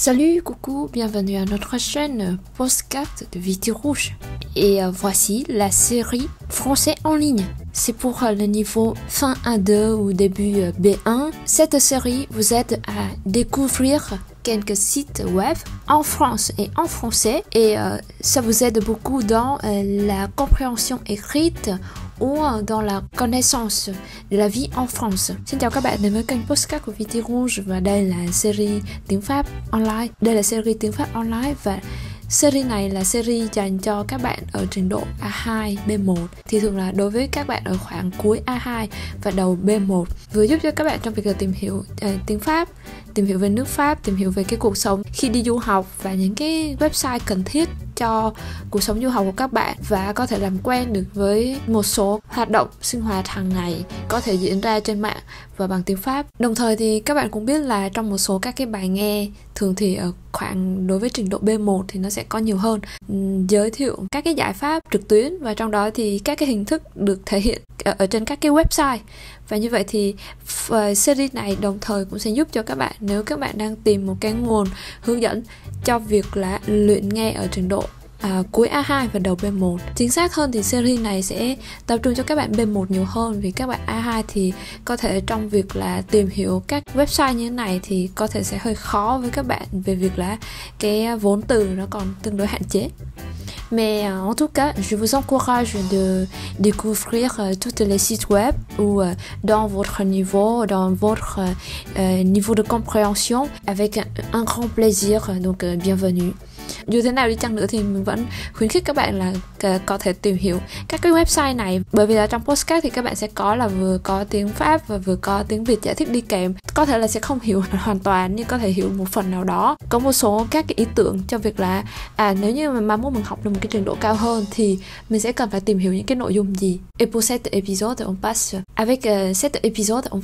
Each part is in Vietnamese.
Salut, coucou, bienvenue à notre chaîne Podcast de Viti Rouge. Et voici la série Français en ligne. C'est pour le niveau fin 1-2 ou début B1. Cette série vous aide à découvrir quelques sites web en France et en français. Et ça vous aide beaucoup dans la compréhension écrite ou dans la connaissance de la vie en France. Xin chào các bạn đến với kênh Podcast của Viti Rouge và đây là series tiếng Pháp online. Đây là series tiếng Pháp online và series này là series dành cho các bạn ở trình độ A2, B1 thì thường là đối với các bạn ở khoảng cuối A2 và đầu B1, vừa giúp cho các bạn trong việc tìm hiểu tiếng Pháp, tìm hiểu về nước Pháp, tìm hiểu về cái cuộc sống khi đi du học và những cái website cần thiết cho cuộc sống du học của các bạn, và có thể làm quen được với một số hoạt động sinh hoạt hàng ngày có thể diễn ra trên mạng và bằng tiếng Pháp. Đồng thời thì các bạn cũng biết là trong một số các cái bài nghe thường thì ở khoảng đối với trình độ B1 thì nó sẽ có nhiều hơn giới thiệu các cái giải pháp trực tuyến, và trong đó thì các cái hình thức được thể hiện ở trên các cái website. Và như vậy thì series này đồng thời cũng sẽ giúp cho các bạn nếu các bạn đang tìm một cái nguồn hướng dẫn cho việc là luyện nghe ở trình độ cuối A2 và đầu B1. Chính xác hơn thì series này sẽ tập trung cho các bạn B1 nhiều hơn, vì các bạn A2 thì có thể trong việc là tìm hiểu các website như thế này thì có thể sẽ hơi khó với các bạn về việc là cái vốn từ nó còn tương đối hạn chế. Mais en tout cas, je vous encourage de découvrir tous les sites web ou dans votre niveau, dans votre niveau de compréhension avec un grand plaisir. Donc bienvenue. Dù thế nào đi chăng nữa thì mình vẫn khuyến khích các bạn là có thể tìm hiểu các cái website này, bởi vì là trong podcast thì các bạn sẽ có là vừa có tiếng Pháp và vừa có tiếng Việt giải thích đi kèm. Có thể là sẽ không hiểu hoàn toàn nhưng có thể hiểu một phần nào đó. Có một số các cái ý tưởng cho việc là nếu như mà muốn mình học được một cái trình độ cao hơn thì mình sẽ cần phải tìm hiểu những cái nội dung gì. Et pour cet épisode, on passe avec cet épisode, on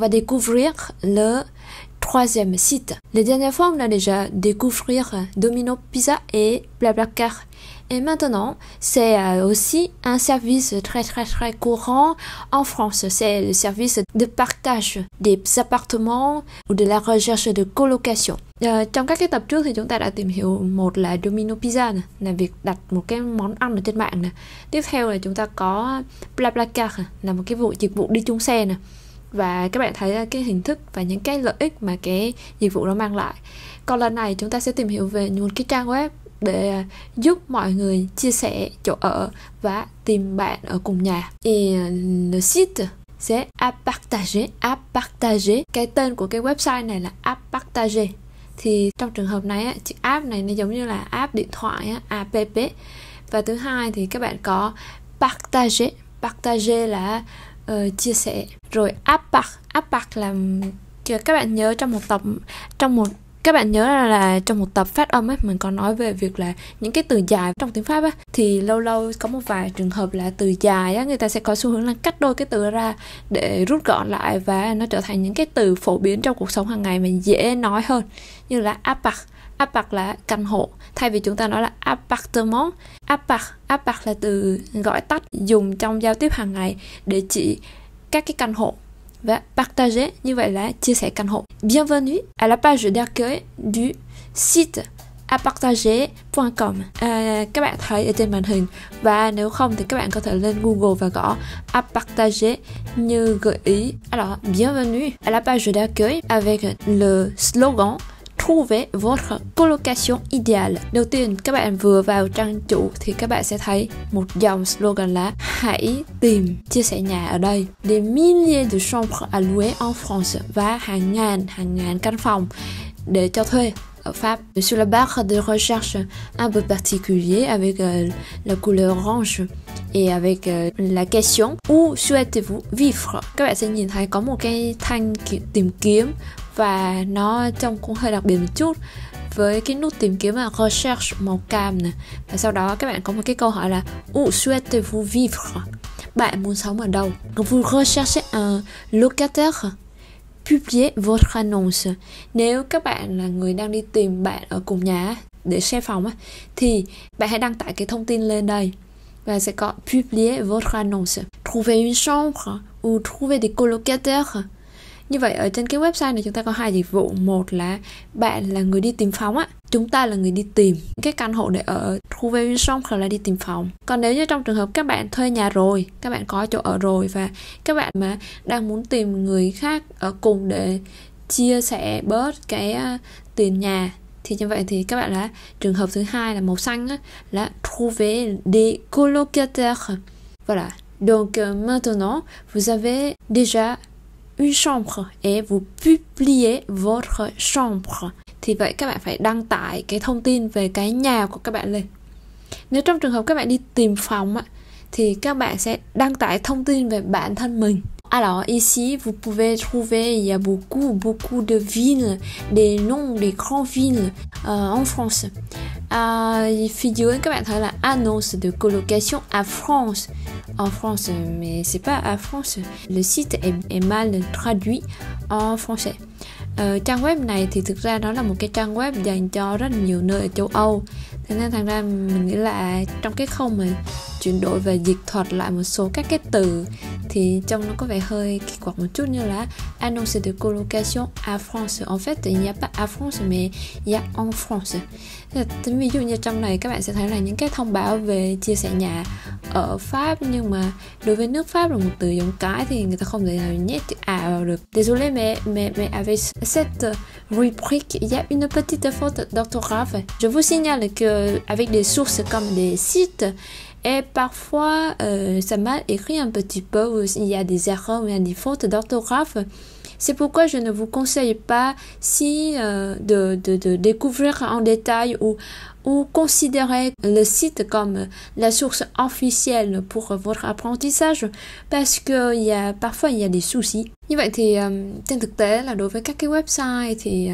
va découvrir le troisième site. La dernière fois, on a déjà découvert Domino Pizza et Blablacar. Et maintenant, c'est aussi un service très courant en France. C'est le service de partage des appartements ou de la recherche de colocation. Trong các cái tập trước thì chúng ta đã tìm hiểu một là Domino Pizza này, là việc đặt một cái món ăn ở trên mạng này. Tiếp theo là chúng ta có Blablacar là một cái dịch vụ đi chung xe này. Và các bạn thấy cái hình thức và những cái lợi ích mà cái dịch vụ đó mang lại. Còn lần này chúng ta sẽ tìm hiểu về một cái trang web để giúp mọi người chia sẻ chỗ ở và tìm bạn ở cùng nhà. Et le site c'est à partager. Cái tên của cái website này là à partager. Thì trong trường hợp này chữ app này nó giống như là app điện thoại app. Và thứ hai thì các bạn có partager là chia sẻ. Rồi à part là các bạn nhớ các bạn nhớ là trong một tập phát âm ấy, mình có nói về việc là những cái từ dài trong tiếng Pháp á, thì lâu lâu có một vài trường hợp là từ dài á, người ta sẽ có xu hướng là cắt đôi cái từ ra để rút gọn lại và nó trở thành những cái từ phổ biến trong cuộc sống hàng ngày mà dễ nói hơn, như là appart là căn hộ, thay vì chúng ta nói là appartement. Appart là từ gọi tắt dùng trong giao tiếp hàng ngày để chỉ các cái căn hộ. Và partager như vậy là chia sẻ căn hộ. Bienvenue à la page d'accueil du site apartager.com. Các bạn thấy ở trên màn hình, và nếu không thì các bạn có thể lên Google và gõ apartager như gợi ý. Alors, bienvenue à la page d'accueil avec le slogan Trouvez votre colocation idéale. Đầu tiên các bạn vừa vào trang chủ thì các bạn sẽ thấy một dòng slogan là hãy tìm chia sẻ nhà ở đây. Des milliers de chambres à louer en France, và hàng ngàn căn phòng để cho thuê ở Pháp. Sur la barre de recherche un peu particulier avec la couleur orange et avec la question où souhaitez-vous vivre. Các bạn sẽ nhìn thấy có một cái thanh tìm kiếm và nó trông cũng hơi đặc biệt một chút, với cái nút tìm kiếm là recherche màu cam này. Và sau đó các bạn có một cái câu hỏi là où souhaitez-vous vivre? Bạn muốn sống ở đâu? Vous recherchez un locataire? Publiez votre annonce. Nếu các bạn là người đang đi tìm bạn ở cùng nhà để share phòng thì bạn hãy đăng tải cái thông tin lên đây và sẽ có publiez votre annonce. Trouvez une chambre ou trouvez des colocataires. Như vậy ở trên cái website này chúng ta có hai dịch vụ. Một là bạn là người đi tìm phòng á, chúng ta là người đi tìm cái căn hộ để ở. Trouver une chambre là đi tìm phòng. Còn nếu như trong trường hợp các bạn thuê nhà rồi, các bạn có chỗ ở rồi và các bạn mà đang muốn tìm người khác ở cùng để chia sẻ bớt cái tiền nhà, thì như vậy thì các bạn là trường hợp thứ hai là màu xanh á, là trouver des colocataires. Voilà. Donc maintenant vous avez déjà une chambre et vous publiez votre chambre. Thì vậy các bạn phải đăng tải cái thông tin về cái nhà của các bạn lên. Nếu trong trường hợp các bạn đi tìm phòng á, thì các bạn sẽ đăng tải thông tin về bản thân mình. Alors ici vous pouvez trouver, il y a beaucoup de villes, des noms des grandes villes en France. Phía dưới các bạn thấy là annonce de colocation à France. En France, mais c'est pas à France. Le site est mal traduit en français. Trang web này thì thực ra nó là một cái trang web dành cho rất nhiều nơi ở châu Âu. Thế nên thành ra mình nghĩ là trong cái khâu mà chuyển đổi và dịch thuật lại một số các cái từ thì trông nó có vẻ hơi kỳ quặc một chút, như là annonce de colocation à France. En fait, il n'y a pas à France, mais il y a en France. Ví dụ như trong này các bạn sẽ thấy là những cái thông báo về chia sẻ nhà ở Pháp, nhưng mà đối với nước Pháp là một từ giống cái thì người ta không thể nào nhét chữ à vào được. Désolé, mais avec cette rubrique, il y a une petite faute d'orthographe. Je vous signale que avec des sources comme des sites, et parfois ça m'a écrit un petit peu, il y a des erreurs, il y a des fautes d'orthographe. C'est pourquoi je ne vous conseille pas de découvrir en détail ou considérer le site comme la source officielle pour votre apprentissage, parce que parfois il y a des soucis. Như vậy thì trên thực tế là đối với các cái website thì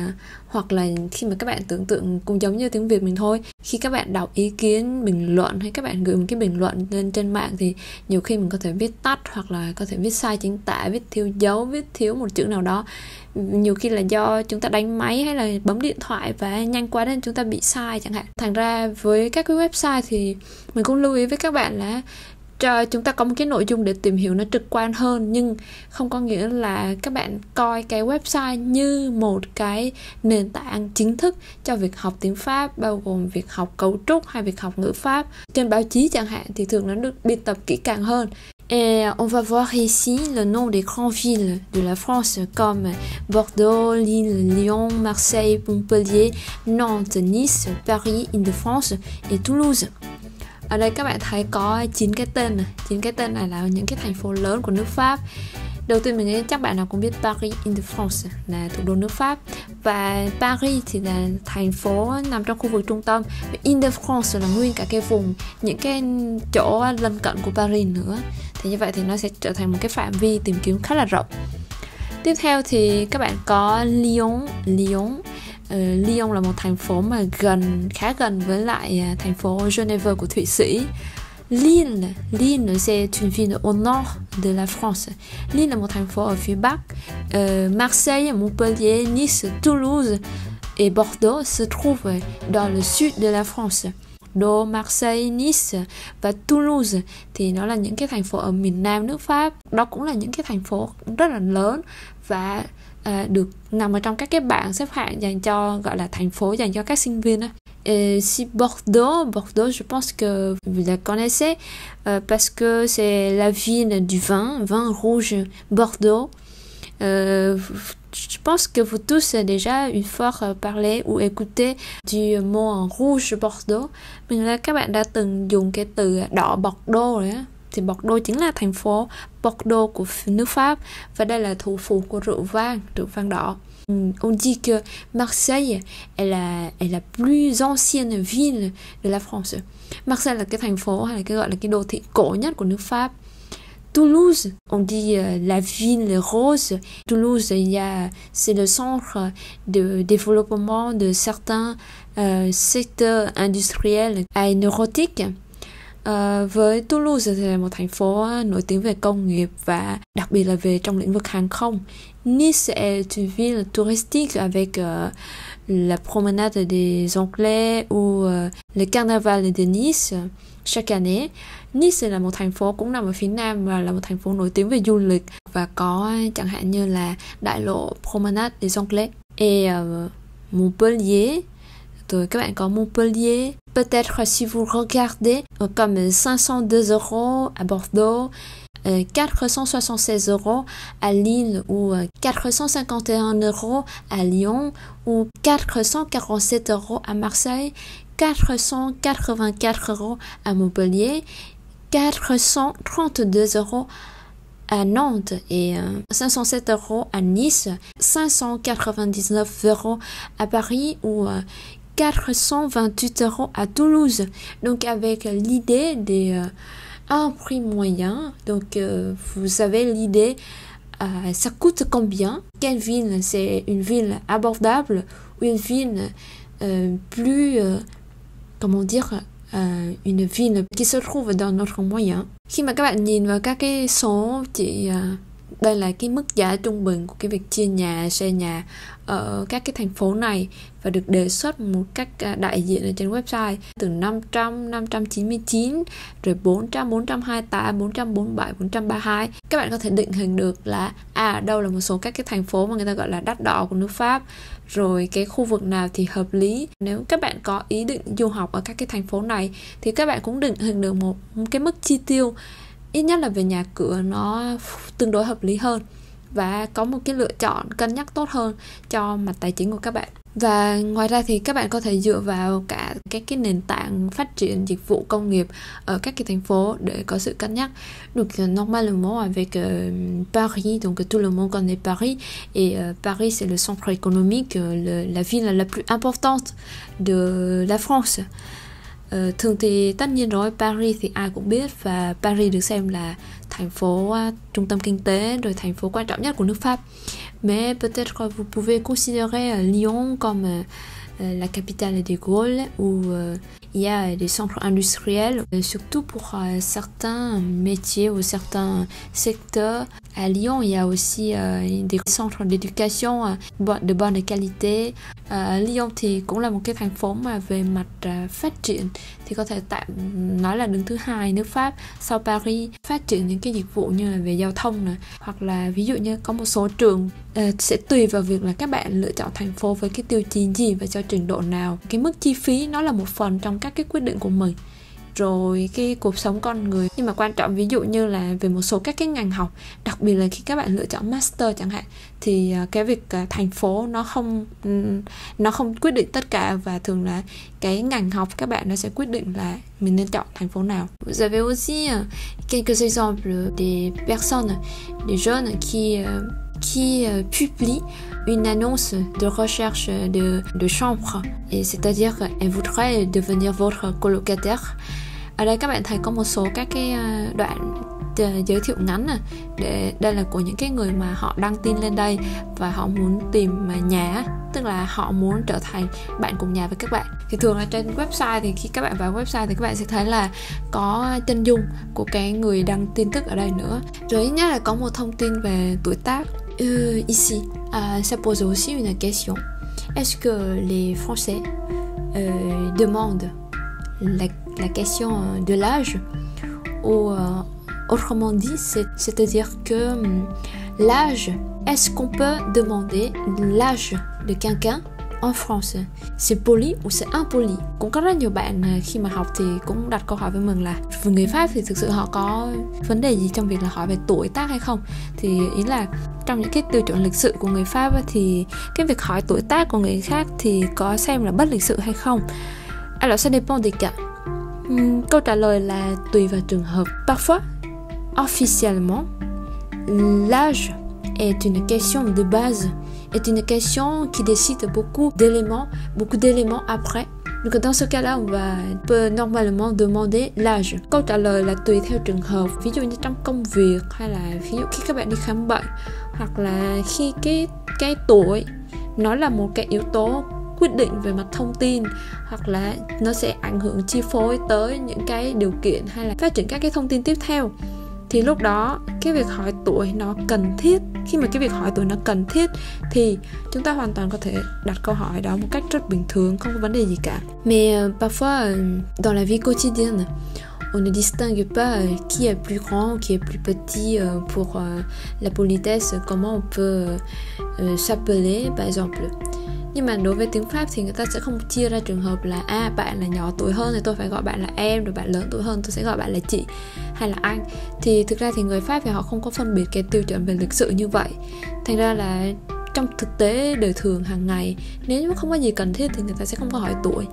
hoặc là khi mà các bạn tưởng tượng cũng giống như tiếng Việt mình thôi, khi các bạn đọc ý kiến bình luận hay các bạn gửi một cái bình luận lên trên mạng thì nhiều khi mình có thể viết tắt hoặc là có thể viết sai chính tả, viết thiếu dấu, viết thiếu một chữ nào đó. Nhiều khi là do chúng ta đánh máy hay là bấm điện thoại và nhanh quá nên chúng ta bị sai chẳng hạn. Thành ra với các cái website thì mình cũng lưu ý với các bạn là chúng ta có một cái nội dung để tìm hiểu nó trực quan hơn, nhưng không có nghĩa là các bạn coi cái website như một cái nền tảng chính thức cho việc học tiếng Pháp, bao gồm việc học cấu trúc hay việc học ngữ Pháp. Trên báo chí chẳng hạn thì thường nó được biên tập kỹ càng hơn. Et on va voir ici le nom des grandes villes de la France comme Bordeaux, Lille, Lyon, Marseille, Montpellier, Nantes, Nice, Paris, Île-de-France et Toulouse. Ở đây các bạn thấy có 9 cái tên này. 9 cái tên này là những cái thành phố lớn của nước Pháp. Đầu tiên mình nghĩ chắc bạn nào cũng biết Paris, Île-de-France là thủ đô nước Pháp. Và Paris thì là thành phố nằm trong khu vực trung tâm. Île-de-France là nguyên cả cái vùng, những cái chỗ lân cận của Paris nữa. Thì như vậy thì nó sẽ trở thành một cái phạm vi tìm kiếm khá là rộng. Tiếp theo thì các bạn có Lyon. Lyon là một thành phố mà khá gần với lại thành phố Geneva của Thụy Sĩ. Lille c'est une ville au nord de la France. Lille là một thành phố ở phía Bắc. Marseille, Montpellier, Nice, Toulouse et Bordeaux se trouvent dans le sud de la France. Marseille, Nice và Toulouse thì nó là những cái thành phố ở miền Nam nước Pháp. Đó cũng là những cái thành phố rất là lớn và được nằm ở trong các cái bảng xếp hạng dành cho, gọi là thành phố dành cho các sinh viên đó. Si Bordeaux, je pense que vous la connaissez parce que c'est la ville du vin rouge Bordeaux. Je pense que vous tous déjà une fois parlé ou écouté du mot rouge Bordeaux. Mình là các bạn đã từng dùng cái từ đỏ Bordeaux rồi á. Thì Bordeaux chính là thành phố Bordeaux của nước Pháp và đây là thủ phủ của rượu vang đỏ. On dit que Marseille est la plus ancienne ville de la France. Marseille là cái thành phố hay là cái gọi là cái đô thị cổ nhất của nước Pháp. Toulouse, on dit la ville rose. Toulouse, c'est le centre de développement de certains secteurs industriels aéronautiques. Với Toulouse thì là một thành phố nổi tiếng về công nghiệp và đặc biệt là về trong lĩnh vực hàng không. Nice est une ville touristique avec la promenade des Anglais ou le carnaval de Nice chaque année. Nice là một thành phố cũng nằm ở phía nam và là một thành phố nổi tiếng về du lịch và có chẳng hạn như là đại lộ Promenade des Anglais. Et Montpellier, rồi các bạn có Montpellier. Peut-être si vous regardez comme 502 € à Bordeaux, 476 € à Lille ou 451 € à Lyon ou 447 € à Marseille, 484 € à Montpellier, 432 € à Nantes et 507 € à Nice, 599 € à Paris ou 428 € à Toulouse. Donc avec l'idée des un prix moyen, donc vous avez l'idée ça coûte combien, quelle ville, c'est une ville abordable ou une ville plus comment dire une ville qui se trouve dans notre moyen. Khi mà các bạn nhìn vào các cái số chỉ đây là cái mức giá trung bình của cái việc chia nhà, xây nhà ở các cái thành phố này và được đề xuất một cách đại diện ở trên website từ 500, 599, rồi 400, 428, 447, 432. Các bạn có thể định hình được là đâu là một số các cái thành phố mà người ta gọi là đắt đỏ của nước Pháp, rồi cái khu vực nào thì hợp lý. Nếu các bạn có ý định du học ở các cái thành phố này thì các bạn cũng định hình được một cái mức chi tiêu ít nhất là về nhà cửa nó tương đối hợp lý hơn và có một cái lựa chọn cân nhắc tốt hơn cho mặt tài chính của các bạn. Và ngoài ra thì các bạn có thể dựa vào cả cái nền tảng phát triển dịch vụ công nghiệp ở các cái thành phố để có sự cân nhắc. Donc normalement avec Paris, donc tout le monde connaît Paris et Paris c'est le centre économique, la ville la plus importante de la France. Thường thì tất nhiên rồi, Paris thì ai cũng biết và Paris được xem là thành phố trung tâm kinh tế, rồi thành phố quan trọng nhất của nước Pháp. Mais peut-être vous pouvez considérer Lyon comme la capitale des Gaules où il y a des centres industriels, surtout pour certains métiers ou certains secteurs. À Lyon, il y a aussi des centres d'éducation de bonne qualité. Lyon thì cũng là một cái thành phố mà về mặt phát triển thì có thể tạm nói là đứng thứ hai nước Pháp sau Paris, phát triển những cái dịch vụ như là về giao thông này, hoặc là ví dụ như có một số trường sẽ tùy vào việc là các bạn lựa chọn thành phố với cái tiêu chí gì và cho trình độ nào. Cái mức chi phí nó là một phần trong các cái quyết định của mình, rồi cái cuộc sống con người. Nhưng mà quan trọng ví dụ như là về một số các cái ngành học, đặc biệt là khi các bạn lựa chọn master chẳng hạn, thì cái việc thành phố nó không quyết định tất cả, và thường là cái ngành học các bạn nó sẽ quyết định là mình nên chọn thành phố nào. Vous avez aussi quelques exemples des personnes, des jeunes qui publie une annonce de recherche de chambre, et c'est-à-dire elle voudrait devenir votre colocataire. Ở đây các bạn thấy có một số các cái đoạn giới thiệu ngắn này, để đây là của những cái người mà họ đăng tin lên đây và họ muốn tìm nhà, tức là họ muốn trở thành bạn cùng nhà với các bạn. Thì thường là trên website, thì khi các bạn vào website thì các bạn sẽ thấy là có chân dung của cái người đăng tin tức ở đây nữa. Rồi nhất là có một thông tin về tuổi tác. Ici, ça pose aussi une question. Est-ce que les Français demandent la question de l'âge, ou autrement dit, c'est-à-dire que l'âge, est-ce qu'on peut demander l'âge de quelqu'un en France? C'est poli ou c'est impoli? Cũng có rất nhiều bạn khi mà học thì cũng đặt câu hỏi với mình là người Pháp thì thực sự họ có vấn đề gì trong việc là hỏi về tuổi tác hay không? Thì ý là trong những cái tiêu chuẩn lịch sự của người Pháp thì cái việc hỏi tuổi tác của người khác thì có xem là bất lịch sự hay không? Alors ça dépend des cas. Câu trả lời là tùy vào trường hợp. Parfois, officiellement, l'âge est une question de base, est une question qui décide beaucoup d'éléments après. Donc dans ce cas-là, on peut normalement demander l'âge. Câu trả lời là tùy theo trường hợp. Ví dụ như trong công việc, hay là ví dụ khi các bạn đi khám bệnh, hoặc là khi cái tuổi nó là một cái yếu tố quyết định về mặt thông tin, hoặc là nó sẽ ảnh hưởng chi phối tới những cái điều kiện hay là phát triển các cái thông tin tiếp theo. Thì lúc đó cái việc hỏi tuổi nó cần thiết. Khi mà cái việc hỏi tuổi nó cần thiết thì chúng ta hoàn toàn có thể đặt câu hỏi đó một cách rất bình thường, không có vấn đề gì cả. Mais parfois dans la vie quotidienne, on ne distingue pas qui est plus grand, qui est plus petit pour la politesse, comment on peut s'appeler par exemple. Nhưng mà đối với tiếng Pháp thì người ta sẽ không chia ra trường hợp là bạn là nhỏ tuổi hơn thì tôi phải gọi bạn là em, rồi bạn lớn tuổi hơn tôi sẽ gọi bạn là chị hay là anh. Thì thực ra thì người Pháp thì họ không có phân biệt cái tiêu chuẩn về lịch sự như vậy. Thành ra là trong thực tế đời thường hàng ngày, nếu như không có gì cần thiết thì người ta sẽ không có hỏi tuổi.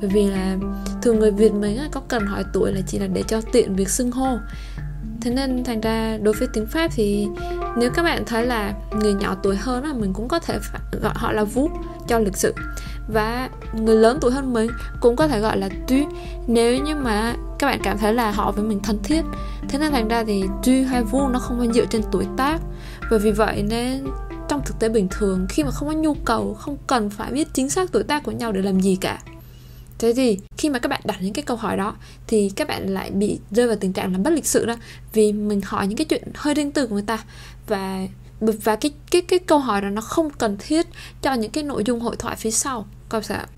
Bởi vì là thường người Việt mình có cần hỏi tuổi là chỉ là để cho tiện việc xưng hô. Thế nên thành ra đối với tiếng Pháp thì nếu các bạn thấy là người nhỏ tuổi hơn là mình cũng có thể gọi họ là vous cho lịch sự. Và người lớn tuổi hơn mình cũng có thể gọi là tu nếu như mà các bạn cảm thấy là họ với mình thân thiết. Thế nên thành ra thì tu hay vous nó không phải dựa trên tuổi tác. Và vì vậy nên trong thực tế bình thường, khi mà không có nhu cầu, không cần phải biết chính xác tuổi tác của nhau để làm gì cả, thế thì khi mà các bạn đặt những cái câu hỏi đó thì các bạn lại bị rơi vào tình trạng là bất lịch sự đó. Vì mình hỏi những cái chuyện hơi riêng tư của người ta, và cái câu hỏi đó nó không cần thiết cho những cái nội dung hội thoại phía sau.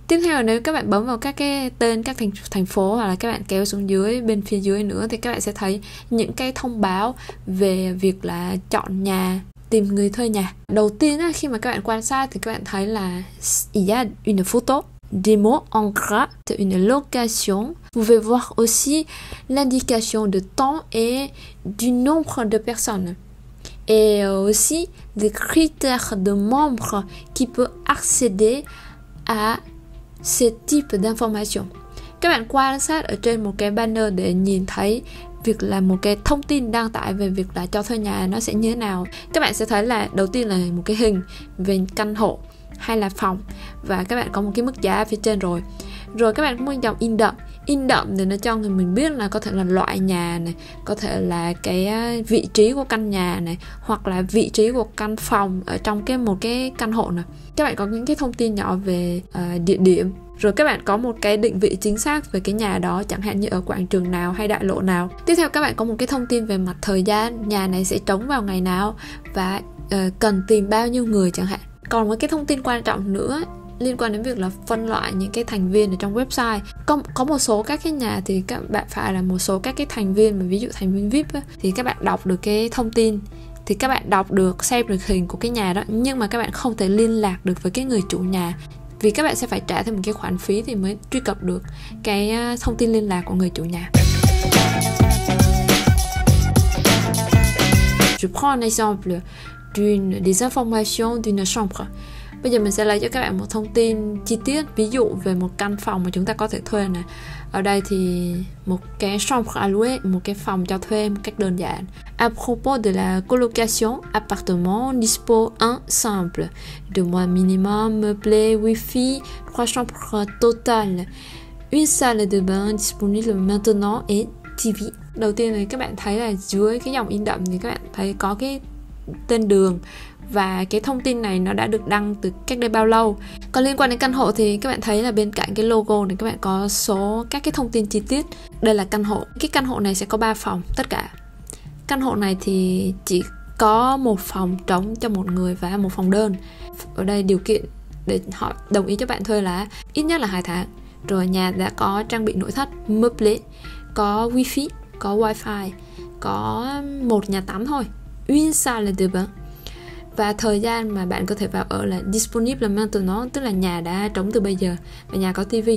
Tiếp theo là nếu các bạn bấm vào các cái tên các thành phố, hoặc là các bạn kéo xuống dưới bên phía dưới nữa, thì các bạn sẽ thấy những cái thông báo về việc là chọn nhà, tìm người thuê nhà. Đầu tiên khi mà các bạn quan sát thì các bạn thấy là il y a une photo, des mots en gras, une location. Vous pouvez voir aussi l'indication de temps et du nombre de personnes. Et aussi des critères de membres qui peut accéder à ce type d'information. Các bạn quan sát ở trên một cái banner để nhìn thấy việc là một cái thông tin đăng tải về việc là cho thuê nhà nó sẽ như thế nào. Các bạn sẽ thấy là đầu tiên là một cái hình về căn hộ hay là phòng, và các bạn có một cái mức giá phía trên rồi. Rồi các bạn có một dòng in đậm. In đậm thì nó cho người mình biết là có thể là loại nhà này, có thể là cái vị trí của căn nhà này, hoặc là vị trí của căn phòng ở trong một cái căn hộ này. Các bạn có những cái thông tin nhỏ về địa điểm. Rồi các bạn có một cái định vị chính xác về cái nhà đó, chẳng hạn như ở quảng trường nào hay đại lộ nào. Tiếp theo các bạn có một cái thông tin về mặt thời gian, nhà này sẽ trống vào ngày nào và cần tìm bao nhiêu người chẳng hạn. Còn một cái thông tin quan trọng nữa liên quan đến việc là phân loại những cái thành viên ở trong website. Có một số các cái nhà thì các bạn phải là một số các cái thành viên, mà ví dụ thành viên VIP thì các bạn đọc được cái thông tin, thì các bạn đọc được, xem được hình của cái nhà đó, nhưng mà các bạn không thể liên lạc được với cái người chủ nhà, vì các bạn sẽ phải trả thêm một cái khoản phí thì mới truy cập được cái thông tin liên lạc của người chủ nhà. Je prends un exemple des informations d'une chambre. Bây giờ mình sẽ lấy cho các bạn một thông tin chi tiết, ví dụ về một căn phòng mà chúng ta có thể thuê này. Ở đây thì một cái chambre à louer, một cái phòng cho thuê một cách đơn giản. À propos de la colocation, appartement dispo 1 simple, 2 mois minimum, meublé, wifi, 3 chambres totales, une salle de bain disponible maintenant et TV. Đầu tiên thì các bạn thấy là dưới cái dòng in đậm thì các bạn thấy có cái tên đường, và cái thông tin này nó đã được đăng từ cách đây bao lâu. Còn liên quan đến căn hộ thì các bạn thấy là bên cạnh cái logo này các bạn có số các cái thông tin chi tiết. Đây là căn hộ. Cái căn hộ này sẽ có 3 phòng tất cả. Căn hộ này thì chỉ có một phòng trống cho một người và một phòng đơn. Ở đây điều kiện để họ đồng ý cho bạn thuê là ít nhất là 2 tháng. Rồi nhà đã có trang bị nội thất, meublé, có wifi, có wifi, có một nhà tắm thôi, une salle de bain. Và thời gian mà bạn có thể vào ở là disponible maintenant, tức là nhà đã trống từ bây giờ, và nhà có TV.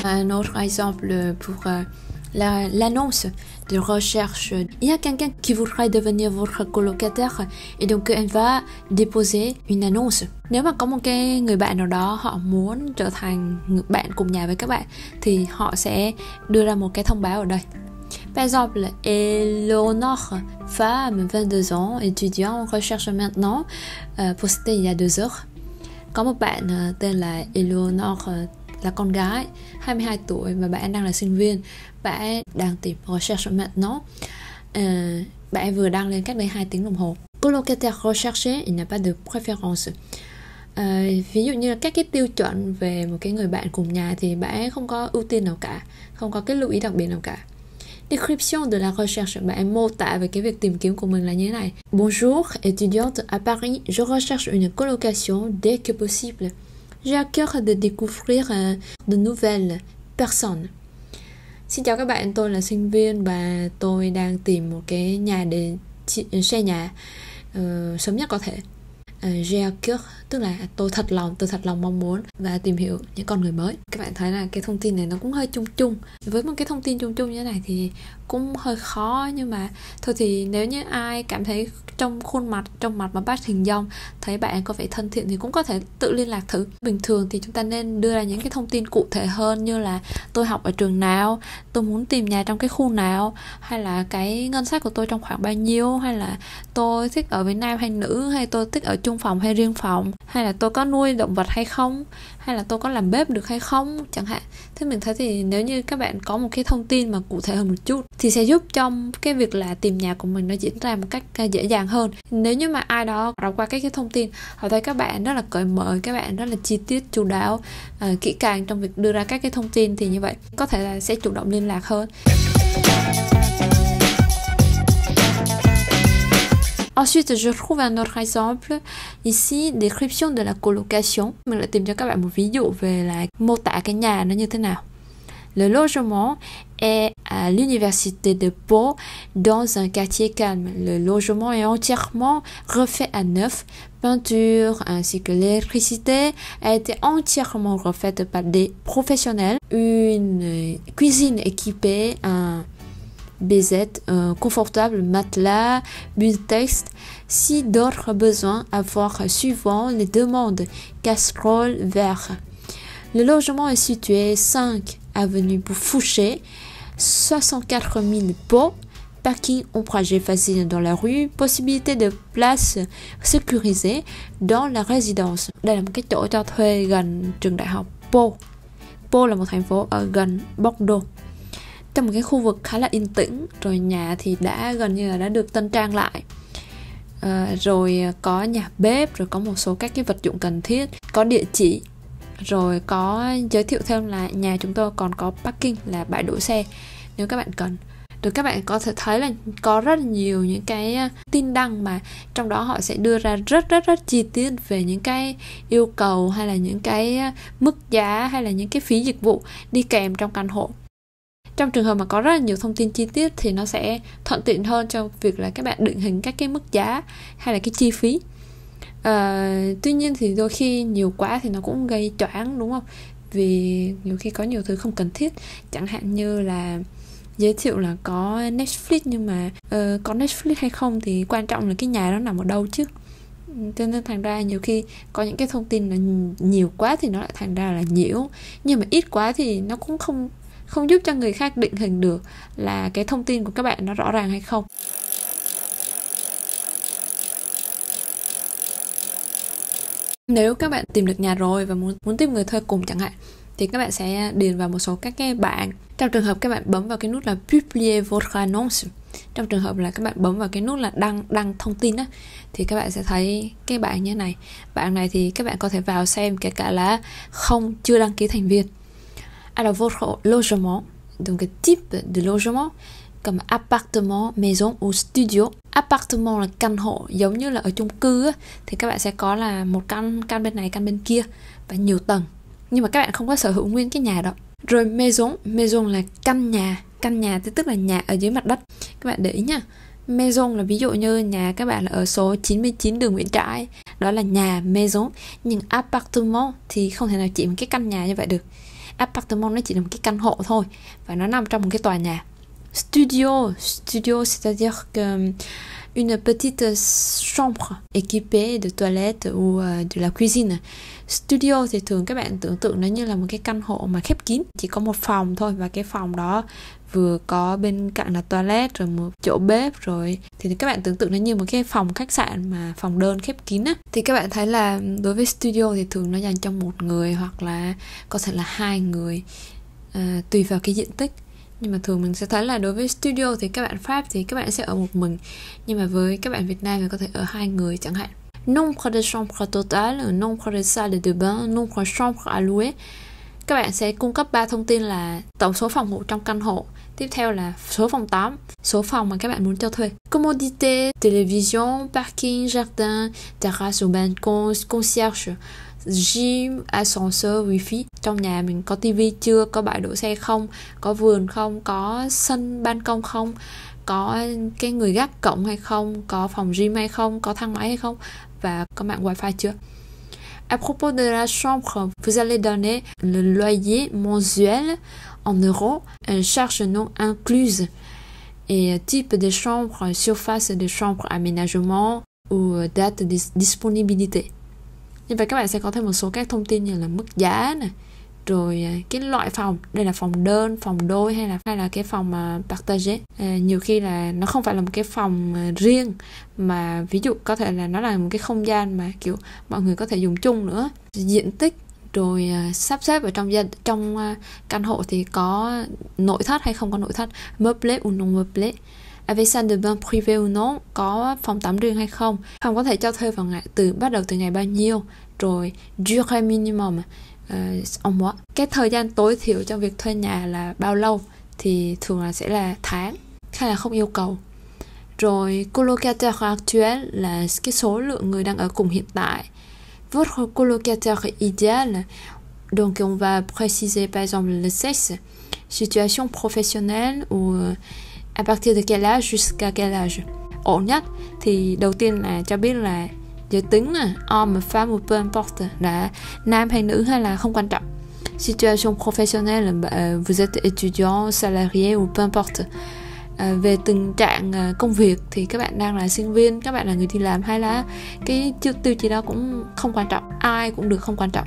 Un autre exemple pour l'annonce de recherche. Il y a quelqu'un qui voudrait devenir votre colocataire et donc elle va déposer une annonce. Nếu mà có một cái người bạn nào đó họ muốn trở thành bạn cùng nhà với các bạn thì họ sẽ đưa ra một cái thông báo ở đây. Par exemple, Eleonore, femme, 22 ans, étudiant, recherche maintenant, posté il y a 2 heures. Có một bạn tên là Eleonore, là con gái, 22 tuổi và bạn đang là sinh viên. Bạn đang tìm recherche maintenant. Bạn vừa đăng lên cách đây 2 tiếng đồng hồ. colocataire recherché, il n'a pas de préférence. Ví dụ như là các cái tiêu chuẩn về một cái người bạn cùng nhà thì bạn ấy không có ưu tiên nào cả, không có cái lưu ý đặc biệt nào cả. Description de la recherche, bạn ấy mô tả về cái việc tìm kiếm của mình là như thế này. Bonjour, étudiante à Paris, je recherche une colocation dès que possible. J'ai à cœur de découvrir de nouvelles personnes. Xin chào các bạn, tôi là sinh viên và tôi đang tìm một cái nhà để share nhà sớm nhất có thể. J'ai à cœur tức là tôi thật lòng mong muốn và tìm hiểu những con người mới. Các bạn thấy là cái thông tin này nó cũng hơi chung chung. Với một cái thông tin chung chung như thế này thì cũng hơi khó, nhưng mà thôi thì nếu như ai cảm thấy trong mặt mà bác hình dong thấy bạn có vẻ thân thiện thì cũng có thể tự liên lạc thử. Bình thường thì chúng ta nên đưa ra những cái thông tin cụ thể hơn, như là tôi học ở trường nào, tôi muốn tìm nhà trong cái khu nào, hay là cái ngân sách của tôi trong khoảng bao nhiêu, hay là tôi thích ở với nam hay nữ, hay tôi thích ở chung phòng hay riêng phòng, hay là tôi có nuôi động vật hay không, hay là tôi có làm bếp được hay không chẳng hạn. Thế mình thấy thì nếu như các bạn có một cái thông tin mà cụ thể hơn một chút thì sẽ giúp trong cái việc là tìm nhà của mình nó diễn ra một cách dễ dàng hơn. Nếu như mà ai đó đọc qua cái thông tin, họ thấy các bạn rất là cởi mở, các bạn rất là chi tiết, chu đáo, kỹ càng trong việc đưa ra các cái thông tin, thì như vậy có thể là sẽ chủ động liên lạc hơn. Ensuite, je trouve un autre exemple. Ici, description de la colocation. Mình lại tìm cho các bạn một ví dụ về là mô tả cái nhà nó như thế nào. Le logement est à l'université de Pau dans un quartier calme. Le logement est entièrement refait à neuf. Peinture ainsi que l'électricité a été entièrement refaite par des professionnels. Une cuisine équipée, un BZ, confortable, matelas, bulle-texte, si d'autres besoins à voir suivant les demandes, casserole, verre. Le logement est situé 5 avenue Fouché, 64 000 pots, parking ombragé facile dans la rue, possibilité de place sécurisée dans la résidence. Đây là một cái chỗ cho thuê gần trường đại học Pau. Pau là một thành phố ở gần Bordeaux, trong một cái khu vực khá là yên tĩnh. Rồi nhà thì gần như là đã được tân trang lại, rồi có nhà bếp, rồi có một số các cái vật dụng cần thiết, có địa chỉ, rồi có giới thiệu thêm là nhà chúng tôi còn có parking là bãi đỗ xe nếu các bạn cần. Rồi các bạn có thể thấy là có rất là nhiều những cái tin đăng mà trong đó họ sẽ đưa ra rất chi tiết về những cái yêu cầu, hay là những cái mức giá, hay là những cái phí dịch vụ đi kèm trong căn hộ. Trong trường hợp mà có rất là nhiều thông tin chi tiết thì nó sẽ thuận tiện hơn cho việc là các bạn định hình các cái mức giá hay là cái chi phí. Tuy nhiên thì đôi khi nhiều quá thì nó cũng gây choáng, đúng không? Vì nhiều khi có nhiều thứ không cần thiết, chẳng hạn như là giới thiệu là có Netflix, nhưng mà có Netflix hay không thì quan trọng là cái nhà đó nằm ở đâu chứ. Cho nên thành ra nhiều khi có những cái thông tin là nhiều quá thì nó lại thành ra là nhiễu, nhưng mà ít quá thì nó cũng không giúp cho người khác định hình được là cái thông tin của các bạn nó rõ ràng hay không. Nếu các bạn tìm được nhà rồi và muốn tìm người thuê cùng chẳng hạn, thì các bạn sẽ điền vào một số các cái bảng. Trong trường hợp các bạn bấm vào cái nút là Publier votre annonce, trong trường hợp là các bạn bấm vào cái nút là đăng thông tin á, thì các bạn sẽ thấy cái bảng như thế này. Bảng này thì các bạn có thể vào xem kể cả là chưa đăng ký thành viên. Alors votre logement, donc type de logement comme appartement, maison ou studio. Appartement là căn hộ, giống như là ở chung cư á, thì các bạn sẽ có là một căn bên này, căn bên kia và nhiều tầng, nhưng mà các bạn không có sở hữu nguyên cái nhà đó. Rồi maison là căn nhà thì tức là nhà ở dưới mặt đất. Các bạn để ý nha, maison là ví dụ như nhà các bạn là ở số 99 đường Nguyễn Trãi, đó là nhà maison. Nhưng appartement thì không thể nào chỉ một cái căn nhà như vậy được. Appartement nó chỉ là một cái căn hộ thôi, và nó nằm trong một cái tòa nhà. Studio c'est-à-dire que une petite chambre équipée de toilette ou de la cuisine. Studio thì thường các bạn tưởng tượng nó như là một cái căn hộ mà khép kín, chỉ có một phòng thôi, và cái phòng đó vừa có bên cạnh là toilet, rồi một chỗ bếp, rồi thì các bạn tưởng tượng nó như một cái phòng khách sạn mà phòng đơn khép kín á. Thì các bạn thấy là đối với studio thì thường nó dành cho một người hoặc là có thể là 2 người, tùy vào cái diện tích. Nhưng mà thường mình sẽ thấy là đối với studio thì các bạn Pháp thì các bạn sẽ ở một mình, nhưng mà với các bạn Việt Nam thì có thể ở 2 người chẳng hạn. Nombre de chambres total, nombre de salles de bain, nombre de chambres à louer. Các bạn sẽ cung cấp 3 thông tin là tổng số phòng ngủ trong căn hộ, tiếp theo là số phòng tắm, số phòng mà các bạn muốn cho thuê. Commodité, télévision, parking, jardin, terrasse ou balcon, concierge, gym, ascenseur, wifi. Trong nhà mình có tivi chưa, có bãi đỗ xe không, có vườn không, có sân ban công không, có cái người gác cổng hay không, có phòng gym hay không, có thang máy hay không, và có mạng wifi chưa. À propos de la chambre, vous allez donner le loyer mensuel en euros, charges non incluses, et type de chambre, surface de chambre, aménagement ou date de disponibilité. Như vậy các bạn sẽ có thêm một số các thông tin như là mức giá này, rồi cái loại phòng, đây là phòng đơn, phòng đôi hay là cái phòng partagé. Nhiều khi là nó không phải là một cái phòng riêng, mà ví dụ có thể là nó là một cái không gian mà kiểu mọi người có thể dùng chung nữa. Diện tích, rồi sắp xếp ở trong căn hộ thì có nội thất hay không có nội thất, meublé ou non meublé, avec salle de bain privé ou non, có phòng tắm riêng hay không, phòng có thể cho thuê vào bắt đầu từ ngày bao nhiêu, rồi durée minimum en mois, cái thời gian tối thiểu trong việc thuê nhà là bao lâu, thì thường là sẽ là tháng hay là không yêu cầu. Rồi colocataire actuel là cái số lượng người đang ở cùng hiện tại. Votre colocataire idéal, donc on va préciser par exemple le sexe, situation professionnelle ou à partir de quel âge jusqu'à quel âge. Ổn nhất thì đầu tiên là cho biết là giới tính, homme, femme ou peu importe, là nam hay nữ hay là không quan trọng. Situation professionnelle, vous êtes étudiant, salarié ou peu importe. Về tình trạng công việc thì các bạn đang là sinh viên, các bạn là người đi làm, hay là cái tiêu chí đó cũng không quan trọng, ai cũng được, không quan trọng.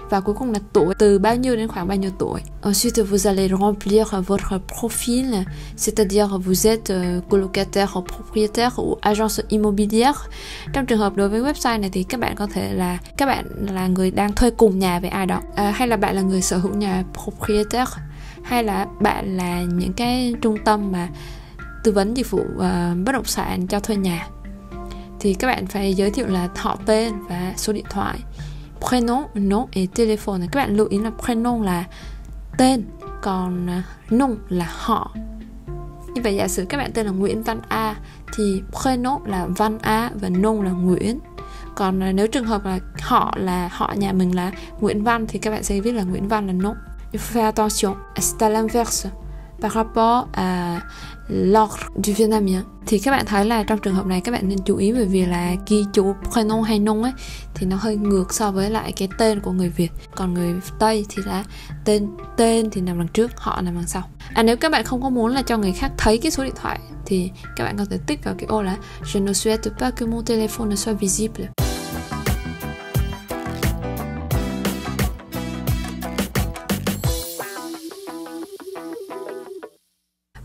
Và cuối cùng là tuổi, từ bao nhiêu đến khoảng bao nhiêu tuổi. Ensuite, vous allez remplir votre profil, c'est-à-dire vous êtes colocataire, propriétaire ou agence immobilière. Trong trường hợp đối với website này thì các bạn có thể là các bạn là người đang thuê cùng nhà với ai đó, hay là bạn là người sở hữu nhà propriétaire, hay là bạn là những cái trung tâm mà tư vấn dịch vụ bất động sản cho thuê nhà. Thì các bạn phải giới thiệu là họ tên và số điện thoại. Prénom, nom et téléphone. Các bạn lưu ý là prénom là tên, còn nom là họ. Như vậy giả sử các bạn tên là Nguyễn Văn A thì prénom là Văn A và nom là Nguyễn. Còn nếu trường hợp là họ nhà mình là Nguyễn Văn thì các bạn sẽ viết là Nguyễn Văn là nom. Il faut faire attention, c'est à l'inverse par rapport à l'ordre du vietnamien. Thì các bạn thấy là trong trường hợp này các bạn nên chú ý về việc là ghi chú prénom hay nom ấy thì nó hơi ngược so với lại cái tên của người Việt. Còn người Tây thì là tên thì nằm đằng trước, họ nằm đằng sau. Nếu các bạn không có muốn là cho người khác thấy cái số điện thoại thì các bạn có thể tích vào cái ô là je ne souhaite pas que mon téléphone ne soit visible.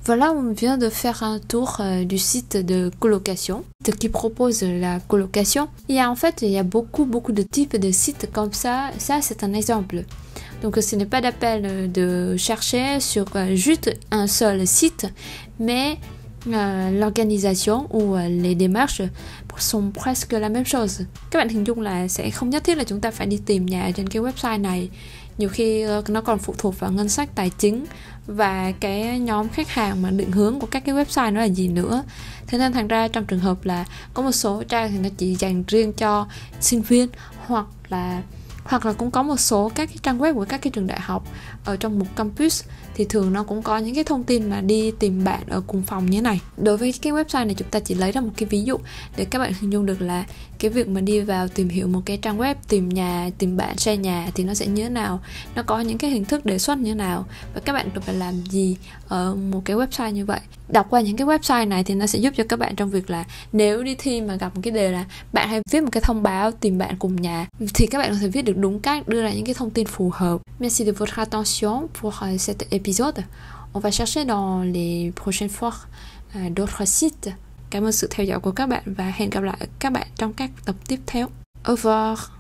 Voilà, on vient de faire un tour du site de colocation, qui propose la colocation. En fait, il y a beaucoup de types de sites comme ça. Ça, c'est un exemple. Donc, ce n'est pas d'appel de chercher sur juste un seul site, mais l'organisation ou les démarches sont presque la même chose. Các bạn hình dung là sẽ không nhất thiết là chúng ta phải đi tìm nhà trên cái website này. Nhiều khi nó còn phụ thuộc vào ngân sách tài chính và cái nhóm khách hàng mà định hướng của các cái website nó là gì nữa. Thế nên thành ra trong trường hợp là có một số trang thì nó chỉ dành riêng cho sinh viên, hoặc là cũng có một số các cái trang web của các cái trường đại học ở trong một campus thì thường nó cũng có những cái thông tin mà đi tìm bạn ở cùng phòng như thế này. Đối với cái website này chúng ta chỉ lấy ra một cái ví dụ để các bạn hình dung được là cái việc mà đi vào tìm hiểu một cái trang web, tìm nhà, tìm bạn, share nhà thì nó sẽ như thế nào, nó có những cái hình thức đề xuất như thế nào và các bạn cần phải làm gì ở một cái website như vậy. Đọc qua những cái website này thì nó sẽ giúp cho các bạn trong việc là nếu đi thi mà gặp một cái đề là bạn hãy viết một cái thông báo tìm bạn cùng nhà thì các bạn có thể viết được đúng cách, đưa ra những cái thông tin phù hợp. Merci de votre attention pour cet épisode. On va chercher dans les prochaines fois d'autres sites. Cảm ơn sự theo dõi của các bạn và hẹn gặp lại các bạn trong các tập tiếp theo. Au revoir.